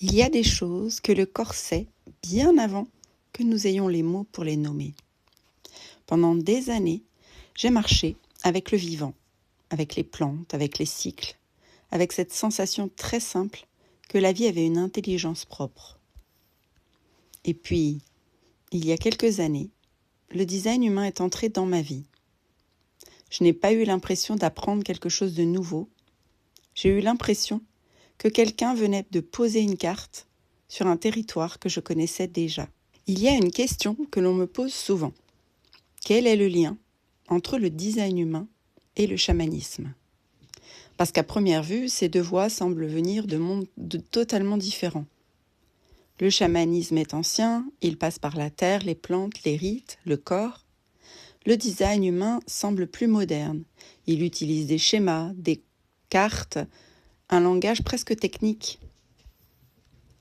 Il y a des choses que le corps sait bien avant que nous ayons les mots pour les nommer. Pendant des années, j'ai marché avec le vivant, avec les plantes, avec les cycles, avec cette sensation très simple que la vie avait une intelligence propre. Et puis, il y a quelques années, le design humain est entré dans ma vie. Je n'ai pas eu l'impression d'apprendre quelque chose de nouveau. J'ai eu l'impression que quelqu'un venait de poser une carte sur un territoire que je connaissais déjà. Il y a une question que l'on me pose souvent. Quel est le lien entre le design humain et le chamanisme ? Parce qu'à première vue, ces deux voies semblent venir de mondes totalement différents. Le chamanisme est ancien, il passe par la terre, les plantes, les rites, le corps. Le design humain semble plus moderne. Il utilise des schémas, des cartes, un langage presque technique.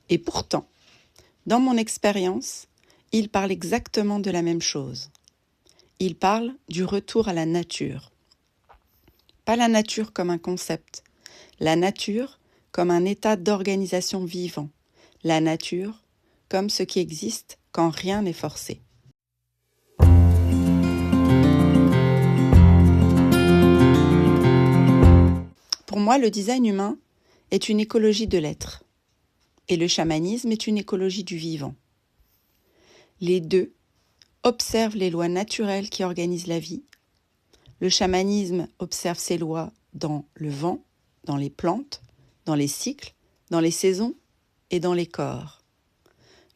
Et pourtant, dans mon expérience, il parle exactement de la même chose. Il parle du retour à la nature. Pas la nature comme un concept, la nature comme un état d'organisation vivant, la nature comme ce qui existe quand rien n'est forcé. Pour moi, le design humain est une écologie de l'être et le chamanisme est une écologie du vivant. Les deux observent les lois naturelles qui organisent la vie. Le chamanisme observe ces lois dans le vent, dans les plantes, dans les cycles, dans les saisons et dans les corps.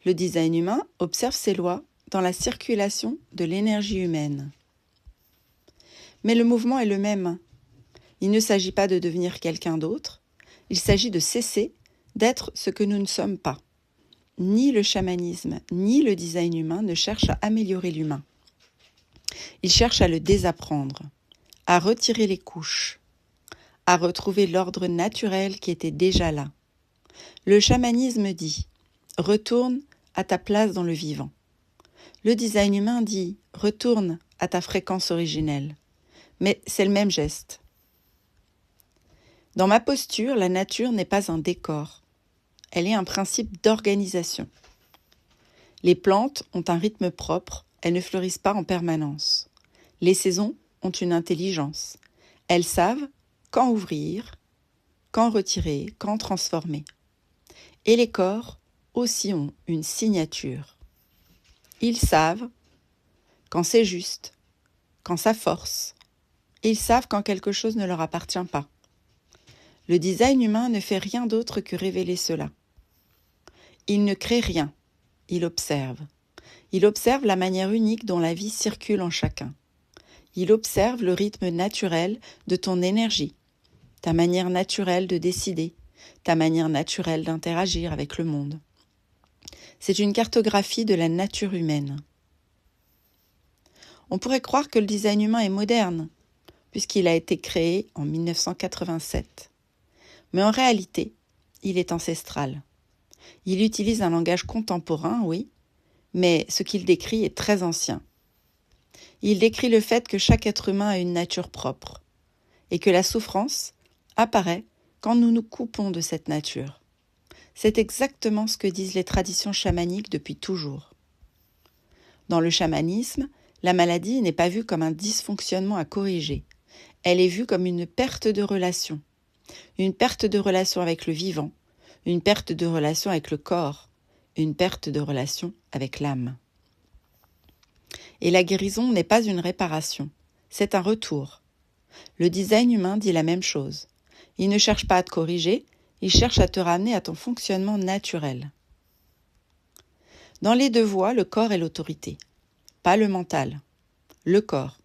Le design humain observe ces lois dans la circulation de l'énergie humaine. Mais le mouvement est le même. Il ne s'agit pas de devenir quelqu'un d'autre, il s'agit de cesser d'être ce que nous ne sommes pas. Ni le chamanisme, ni le design humain ne cherchent à améliorer l'humain. Ils cherchent à le désapprendre, à retirer les couches, à retrouver l'ordre naturel qui était déjà là. Le chamanisme dit « retourne à ta place dans le vivant ». Le design humain dit « retourne à ta fréquence originelle ». Mais c'est le même geste. Dans ma posture, la nature n'est pas un décor. Elle est un principe d'organisation. Les plantes ont un rythme propre, elles ne fleurissent pas en permanence. Les saisons ont une intelligence. Elles savent quand ouvrir, quand retirer, quand transformer. Et les corps aussi ont une signature. Ils savent quand c'est juste, quand ça force. Ils savent quand quelque chose ne leur appartient pas. Le design humain ne fait rien d'autre que révéler cela. Il ne crée rien, il observe. Il observe la manière unique dont la vie circule en chacun. Il observe le rythme naturel de ton énergie, ta manière naturelle de décider, ta manière naturelle d'interagir avec le monde. C'est une cartographie de la nature humaine. On pourrait croire que le design humain est moderne, puisqu'il a été créé en 1987. Mais en réalité, il est ancestral. Il utilise un langage contemporain, oui, mais ce qu'il décrit est très ancien. Il décrit le fait que chaque être humain a une nature propre et que la souffrance apparaît quand nous nous coupons de cette nature. C'est exactement ce que disent les traditions chamaniques depuis toujours. Dans le chamanisme, la maladie n'est pas vue comme un dysfonctionnement à corriger. Elle est vue comme une perte de relation. Une perte de relation avec le vivant, une perte de relation avec le corps, une perte de relation avec l'âme. Et la guérison n'est pas une réparation, c'est un retour. Le design humain dit la même chose. Il ne cherche pas à te corriger, il cherche à te ramener à ton fonctionnement naturel. Dans les deux voies, le corps est l'autorité, pas le mental, le corps.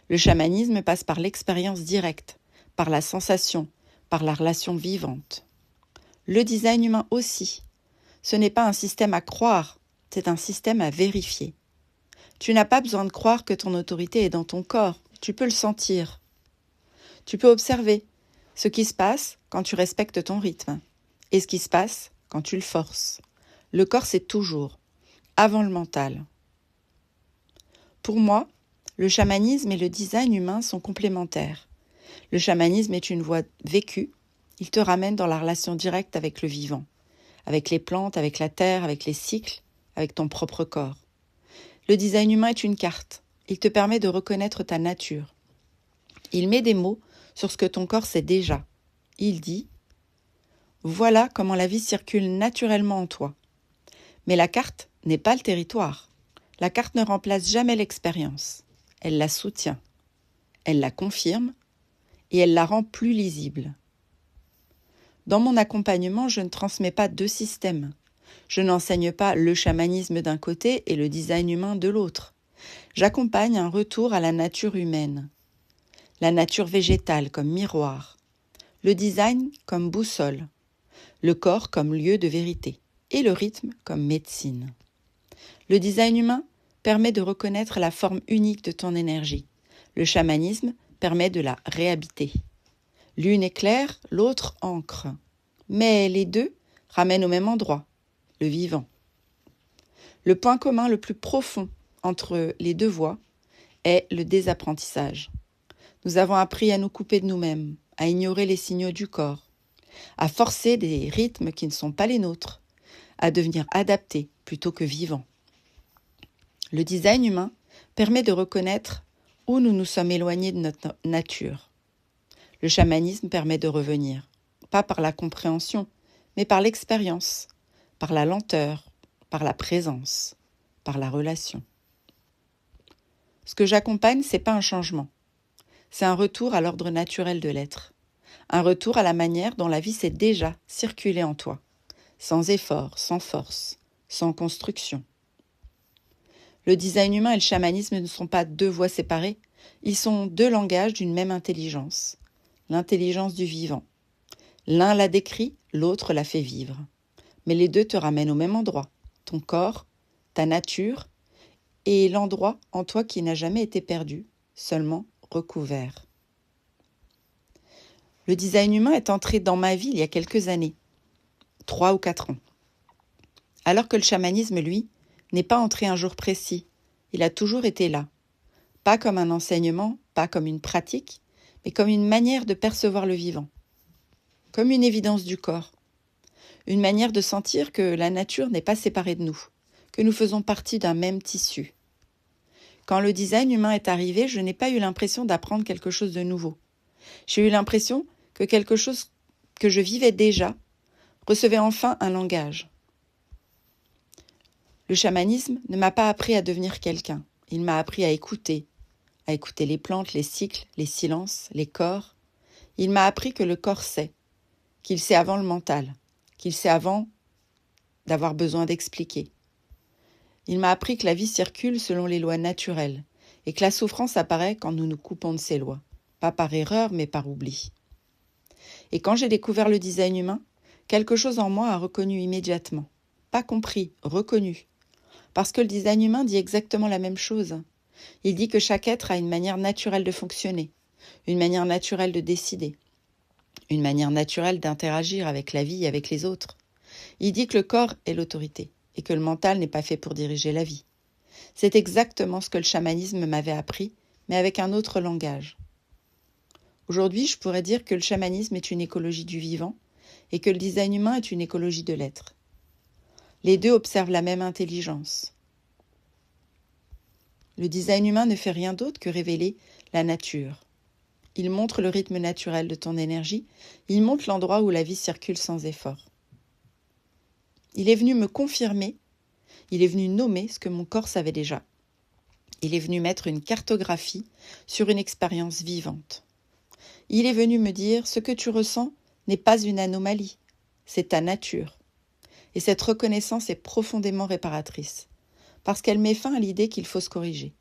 Le chamanisme passe par l'expérience directe, par la sensation, par la relation vivante. Le design humain aussi. Ce n'est pas un système à croire, c'est un système à vérifier. Tu n'as pas besoin de croire que ton autorité est dans ton corps, tu peux le sentir. Tu peux observer ce qui se passe quand tu respectes ton rythme et ce qui se passe quand tu le forces. Le corps, c'est toujours avant le mental. Pour moi, le chamanisme et le design humain sont complémentaires. Le chamanisme est une voie vécue, il te ramène dans la relation directe avec le vivant, avec les plantes, avec la terre, avec les cycles, avec ton propre corps. Le design humain est une carte. Il te permet de reconnaître ta nature. Il met des mots sur ce que ton corps sait déjà. Il dit « Voilà comment la vie circule naturellement en toi. » Mais la carte n'est pas le territoire. La carte ne remplace jamais l'expérience. Elle la soutient. Elle la confirme et elle la rend plus lisible. Dans mon accompagnement, je ne transmets pas deux systèmes. Je n'enseigne pas le chamanisme d'un côté et le design humain de l'autre. J'accompagne un retour à la nature humaine. La nature végétale comme miroir. Le design comme boussole. Le corps comme lieu de vérité. Et le rythme comme médecine. Le design humain permet de reconnaître la forme unique de ton énergie. Le chamanisme permet de la réhabiter. L'une éclaire, l'autre ancre. Mais les deux ramènent au même endroit, le vivant. Le point commun le plus profond entre les deux voies est le désapprentissage. Nous avons appris à nous couper de nous-mêmes, à ignorer les signaux du corps, à forcer des rythmes qui ne sont pas les nôtres, à devenir adaptés plutôt que vivants. Le design humain permet de reconnaître où nous nous sommes éloignés de notre nature. Le chamanisme permet de revenir, pas par la compréhension, mais par l'expérience, par la lenteur, par la présence, par la relation. Ce que j'accompagne, ce n'est pas un changement. C'est un retour à l'ordre naturel de l'être. Un retour à la manière dont la vie s'est déjà circulée en toi, sans effort, sans force, sans construction. Le design humain et le chamanisme ne sont pas deux voies séparées, ils sont deux langages d'une même intelligence, l'intelligence du vivant. L'un la décrit, l'autre la fait vivre. Mais les deux te ramènent au même endroit, ton corps, ta nature, et l'endroit en toi qui n'a jamais été perdu, seulement recouvert. Le design humain est entré dans ma vie il y a quelques années, 3 ou 4 ans. Alors que le chamanisme, lui, n'est pas entré un jour précis, il a toujours été là. Pas comme un enseignement, pas comme une pratique, mais comme une manière de percevoir le vivant. Comme une évidence du corps. Une manière de sentir que la nature n'est pas séparée de nous, que nous faisons partie d'un même tissu. Quand le design humain est arrivé, je n'ai pas eu l'impression d'apprendre quelque chose de nouveau. J'ai eu l'impression que quelque chose que je vivais déjà recevait enfin un langage. Le chamanisme ne m'a pas appris à devenir quelqu'un. Il m'a appris à écouter les plantes, les cycles, les silences, les corps. Il m'a appris que le corps sait, qu'il sait avant le mental, qu'il sait avant d'avoir besoin d'expliquer. Il m'a appris que la vie circule selon les lois naturelles et que la souffrance apparaît quand nous nous coupons de ces lois, pas par erreur mais par oubli. Et quand j'ai découvert le design humain, quelque chose en moi a reconnu immédiatement. Pas compris, reconnu. Parce que le design humain dit exactement la même chose. Il dit que chaque être a une manière naturelle de fonctionner, une manière naturelle de décider, une manière naturelle d'interagir avec la vie et avec les autres. Il dit que le corps est l'autorité et que le mental n'est pas fait pour diriger la vie. C'est exactement ce que le chamanisme m'avait appris, mais avec un autre langage. Aujourd'hui, je pourrais dire que le chamanisme est une écologie du vivant et que le design humain est une écologie de l'être. Les deux observent la même intelligence. Le design humain ne fait rien d'autre que révéler la nature. Il montre le rythme naturel de ton énergie, il montre l'endroit où la vie circule sans effort. Il est venu me confirmer, il est venu nommer ce que mon corps savait déjà. Il est venu mettre une cartographie sur une expérience vivante. Il est venu me dire ce que tu ressens n'est pas une anomalie, c'est ta nature. Et cette reconnaissance est profondément réparatrice, parce qu'elle met fin à l'idée qu'il faut se corriger.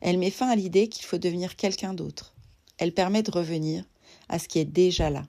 Elle met fin à l'idée qu'il faut devenir quelqu'un d'autre. Elle permet de revenir à ce qui est déjà là.